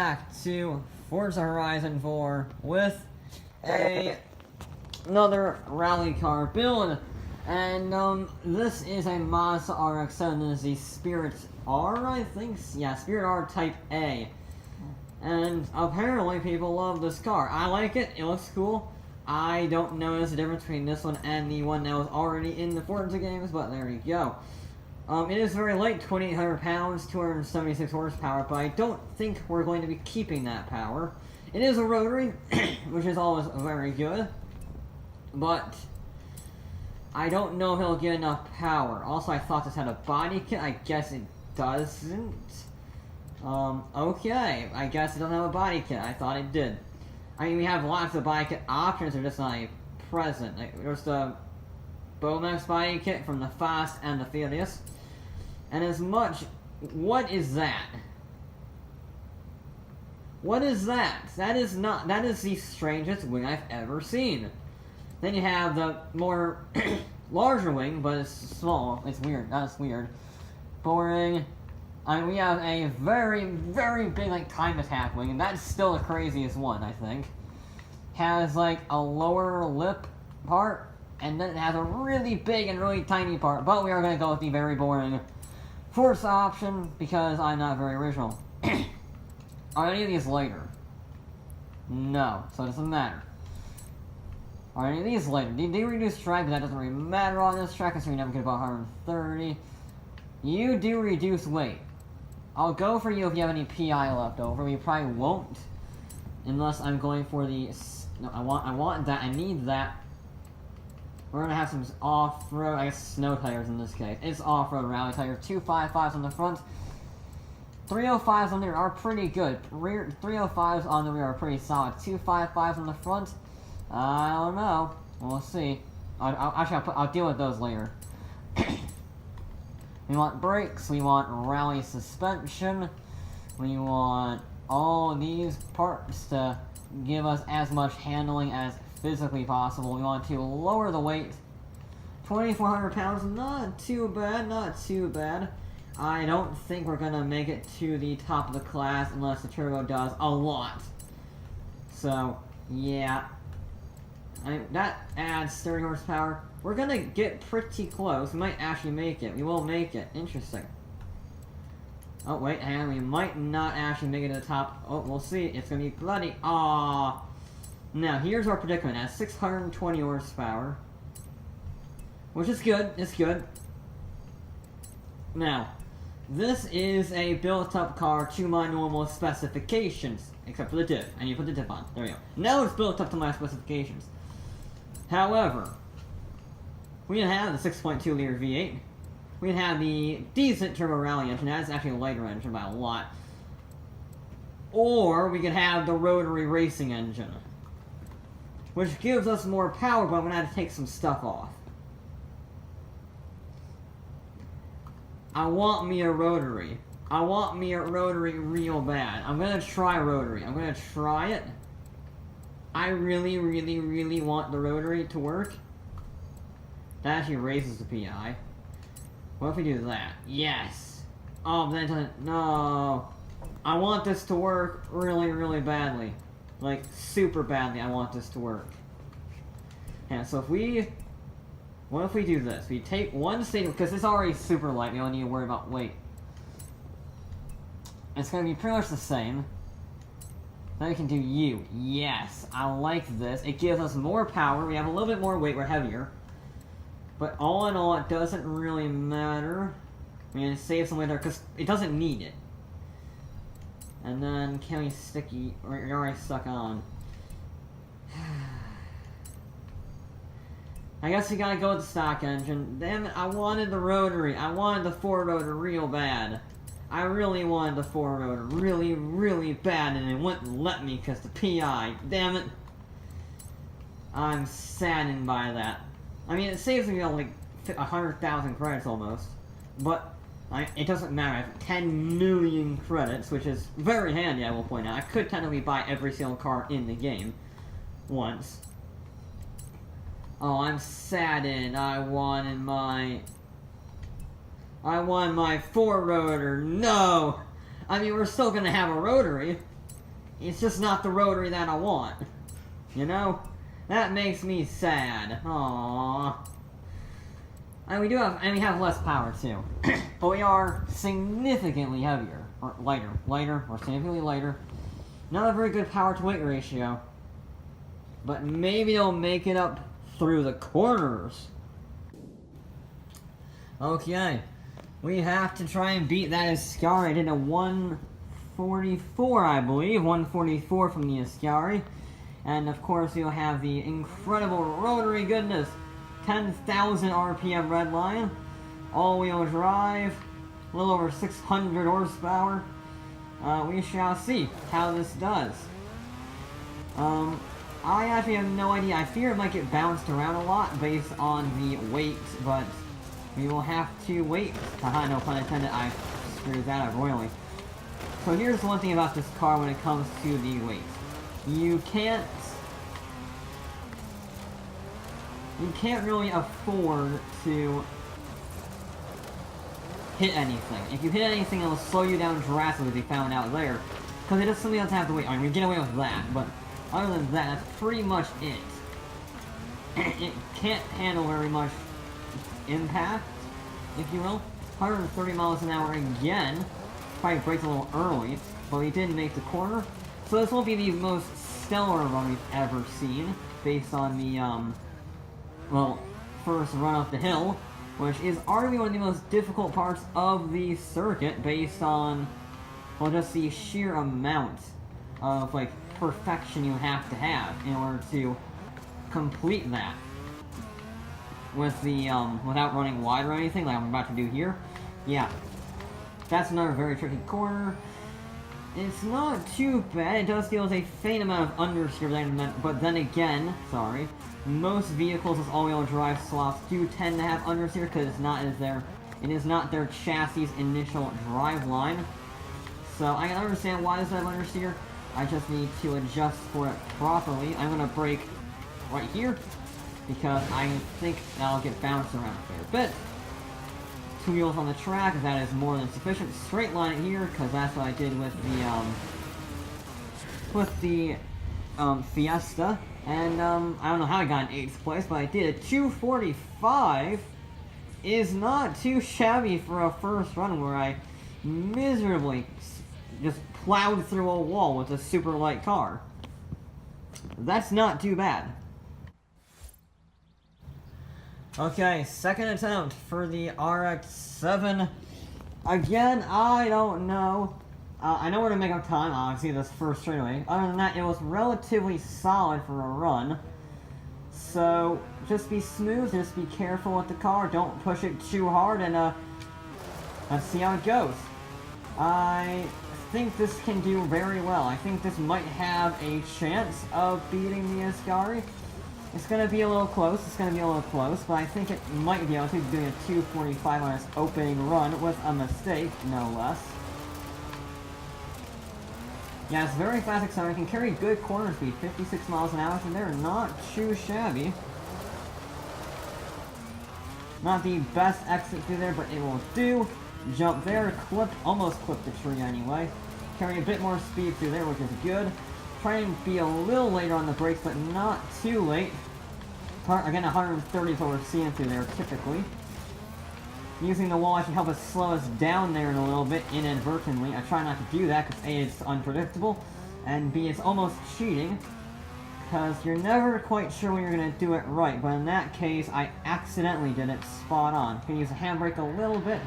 back to Forza Horizon 4 with another rally car build. And this is a Mazda RX-7. This is the Spirit R, I think? Yeah, Spirit R Type A. And apparently people love this car. I like it, it looks cool. I don't notice the difference between this one and the one that was already in the Forza games, but there you go. It is very light, 2,800 pounds, 276 horsepower, but I don't think we're going to be keeping that power. It is a rotary, which is always very good, but I don't know if it'll get enough power. Also, I thought this had a body kit. I guess it doesn't. Okay, I guess it doesn't have a body kit. I thought it did. I mean, we have lots of body kit options, they're just not present. Like, there's the Bomax body kit from the Fast and the Furious. And as much... What is that? What is that? That is the strangest wing I've ever seen. Then you have the more larger wing, but it's small. It's weird. That's weird. Boring. I mean, we have a very, very big, like, time attack wing, and that's still the craziest one, I think. Has, like, a lower lip part, and then it has a really big and really tiny part, but we are going to go with the very boring Forza option, because I'm not very original. Are any of these later? No, so it doesn't matter. Are any of these later? They do reduce strike, but that doesn't really matter on this track, so you never get about 130. You do reduce weight. I'll go for you if you have any PI left over. You probably won't, unless I'm going for the... No, I want that. I need that. We're gonna have some off-road, I guess snow tires in this case. It's off-road rally tires. 255s on the front. 305s on the rear are pretty good. 305s on the rear are pretty solid. 255s on the front. I don't know. We'll see. I'll deal with those later. We want brakes, we want rally suspension, we want all these parts to give us as much handling as physically possible. We want to lower the weight. 2,400 pounds, not too bad, not too bad. I don't think we're gonna make it to the top of the class unless the turbo does a lot. So, yeah. That adds 30 horsepower. We're gonna get pretty close. We might actually make it. We will make it. Interesting. Oh, wait, hang on. We might not actually make it to the top. Oh, we'll see. It's gonna be bloody. Aww. Now, here's our predicament. It has 620 horsepower. Which is good. It's good. Now, this is a built-up car to my normal specifications. Except for the diff. I need to put the diff on. There we go. Now it's built up to my specifications. However, we can have the 6.2 liter V8. We can have the decent turbo rally engine. That's actually a lighter engine by a lot. Or we could have the rotary racing engine, which gives us more power, but I'm going to have to take some stuff off. I want me a rotary. I want me a rotary real bad. I'm going to try rotary. I'm going to try it. I really, really, really want the rotary to work. That actually raises the PI. What if we do that? Yes! Oh, then it doesn't... No! I want this to work really, really badly. Like, super badly I want this to work. Yeah, so if we... What if we do this? We take one station... Because it's already super light, we don't need to worry about weight. It's going to be pretty much the same. Now we can do U. Yes, I like this. It gives us more power. We have a little bit more weight. We're heavier. But all in all, it doesn't really matter. We're going to save some weight there because it doesn't need it. And then, can we stick you? You're already stuck on. I guess we gotta go with the stock engine. Damn it, I wanted the rotary. I wanted the 4-rotor real bad. I really wanted the 4-rotor really, really bad, and it wouldn't let me because the PI. Damn it. I'm saddened by that. I mean, it saves me like 100,000 credits almost, but it doesn't matter. I have 10 million credits, which is very handy, I will point out. I could technically buy every single car in the game once. Oh, I'm saddened. I wanted my 4-rotor. No! I mean, we're still gonna have a rotary. it's just not the rotary that I want. You know? That makes me sad. Aww. And we have less power too. But we are significantly heavier. Or lighter, or significantly lighter. Not a very good power to weight ratio. But maybe it'll make it up through the corners. Okay. We have to try and beat that Ascari. I did a 144, I believe. 144 from the Ascari. And of course, you'll have the incredible rotary goodness. 10,000 RPM redline. All-wheel drive. A little over 600 horsepower. We shall see how this does. I actually have no idea. I fear it might get bounced around a lot based on the weight, but we will have to wait. Haha, no pun intended. I screwed that up royally. So here's one thing about this car when it comes to the weight. You can't really afford to hit anything. If you hit anything, it'll slow you down drastically, as we found out there. Because it just simply doesn't have to wait. I mean, we get away with that, but other than that, that's pretty much it. It can't handle very much impact, if you will. 130 miles an hour again. Probably braked a little early, but we did make the corner. So this won't be the most stellar run we've ever seen, based on the, first run up the hill, which is arguably one of the most difficult parts of the circuit, based on, well, just the sheer amount of, like, perfection you have to have in order to complete that. With the, without running wide or anything, like I'm about to do here. Yeah. That's another very tricky corner. It's not too bad. It does deal with a faint amount of understeer, but then again, sorry, most vehicles with all-wheel drive slots do tend to have understeer because it is not their chassis' initial drive line. So I can understand why this does have understeer. I just need to adjust for it properly. I'm gonna brake right here because I think that'll get bounced around a fair bit. 2 wheels on the track, that is more than sufficient. Straight line it here, because that's what I did with the Fiesta. And, I don't know how I got in 8th place, but I did. A 245 is not too shabby for a first run where I miserably just plowed through a wall with a super light car. That's not too bad. Okay, second attempt for the RX-7. Again, I don't know. I know where to make up time, obviously, this first straightaway. Other than that, it was relatively solid for a run. So, just be smooth, just be careful with the car, don't push it too hard, and let's see how it goes. I think this can do very well. I think this might have a chance of beating the Ascari. It's going to be a little close, but I think it might be able to be doing a 245 on its opening run with a mistake, no less. Yeah, it's very fast accelerating, can carry good corner speed, 56 miles an hour, and they're not too shabby. Not the best exit through there, but it will do. Jump there, almost clip the tree anyway. Carry a bit more speed through there, which is good. Try and be a little later on the brakes, but not too late. Again, 130 is what we're seeing through there, typically. Using the wall actually help us slow us down there in a little bit, inadvertently. I try not to do that, because A, it's unpredictable, and B, it's almost cheating, because you're never quite sure when you're going to do it right, but in that case, I accidentally did it spot on. You can use the handbrake a little bit,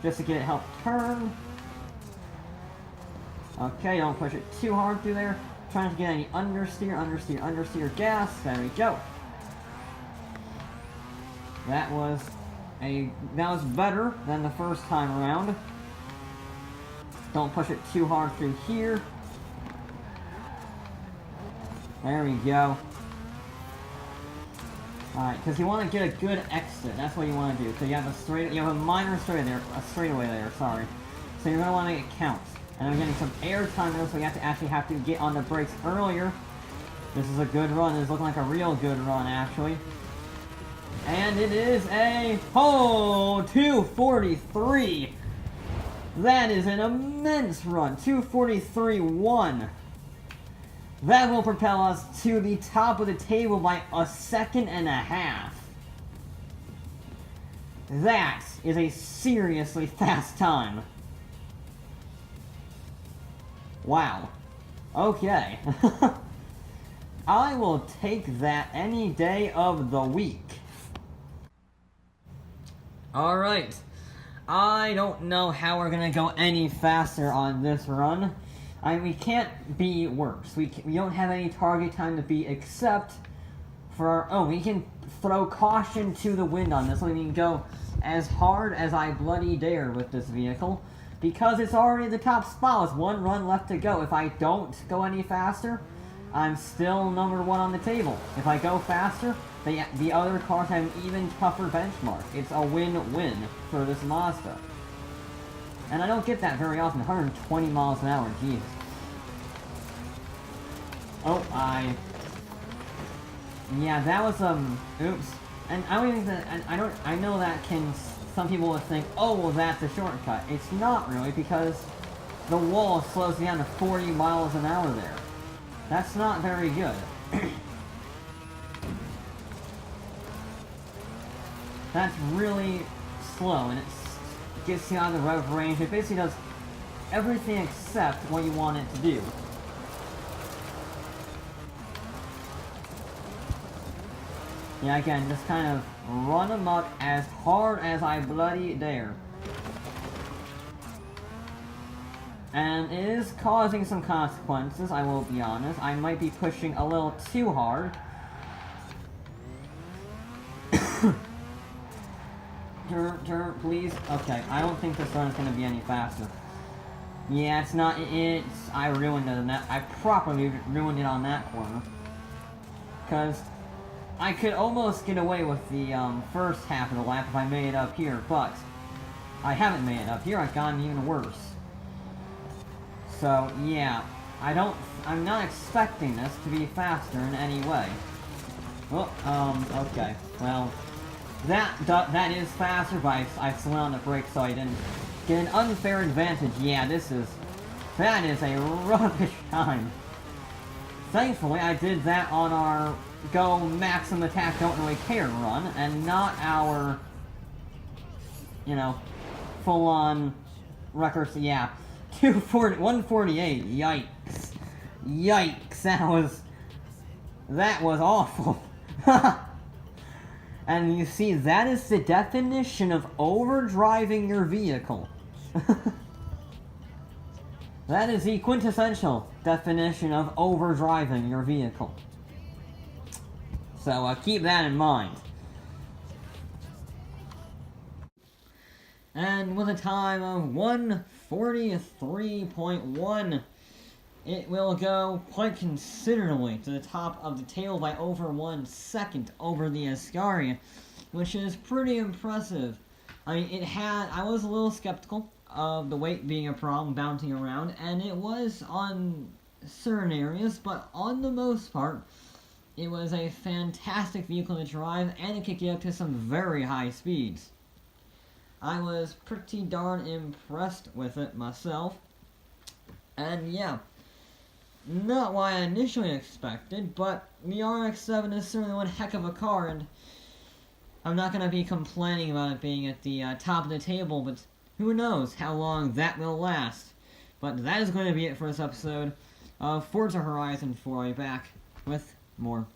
just to get it help turn. Okay, don't push it too hard through there. Trying to get any understeer gas. There we go. That was better than the first time around. Don't push it too hard through here. There we go. Alright, because you want to get a good exit. That's what you want to do. So you have a minor straightaway there, sorry. So you're going to want to make it count. And I'm getting some air time though, so you have to get on the brakes earlier. This is a good run. This is looking like a real good run, actually. And it is a 243. That is an immense run. 243-1. That will propel us to the top of the table by a second and a half. That is a seriously fast time. Wow. Okay. I will take that any day of the week. Alright. I don't know how we're gonna go any faster on this run. We can't be worse. We don't have any target time to beat except for our... Oh, we can throw caution to the wind on this one. We can go as hard as I bloody dare with this vehicle. Because it's already the top spot with one run left to go. If I don't go any faster, I'm still number one on the table. If I go faster, the other cars have an even tougher benchmark. It's a win-win for this Mazda. And I don't get that very often. 120 miles an hour, jeez. Oh, yeah, that was, oops. And I don't even think that, I know that some people would think, oh, well, that's a shortcut. It's not really, because the wall slows down to 40 miles an hour there. That's not very good. That's really slow, and it gets you out of the rev range. It basically does everything except what you want it to do. Yeah, again, just kind of run amok as hard as I bloody dare. And it is causing some consequences, I will be honest. I might be pushing a little too hard. Turn, please. Okay, I don't think this run is going to be any faster. Yeah, it's not, I ruined it on that, I properly ruined it on that corner. Because I could almost get away with the first half of the lap if I made it up here, but I haven't made it up here. I've gotten even worse. So yeah, I'm not expecting this to be faster in any way. Well, okay, well, that is faster, but I slammed on the brakes so I didn't get an unfair advantage. Yeah, that is a rubbish time. Thankfully, I did that on our go maximum attack, don't really care run, and not our, you know, full-on records. Yeah, 148. Yikes! Yikes! That was awful. And you see, that is the definition of overdriving your vehicle. That is the quintessential definition of overdriving your vehicle. So keep that in mind. And with a time of 1:43.1, it will go quite considerably to the top of the table by over 1 second over the Ascari, which is pretty impressive. I mean, I was a little skeptical of the weight being a problem bouncing around, and it was on certain areas, but on the most part, it was a fantastic vehicle to drive, and it could get up to some very high speeds. I was pretty darn impressed with it myself, and yeah, not what I initially expected, but the RX-7 is certainly one heck of a car, and I'm not going to be complaining about it being at the top of the table, but who knows how long that will last. But that is going to be it for this episode of Forza Horizon 4. I'll be back with more.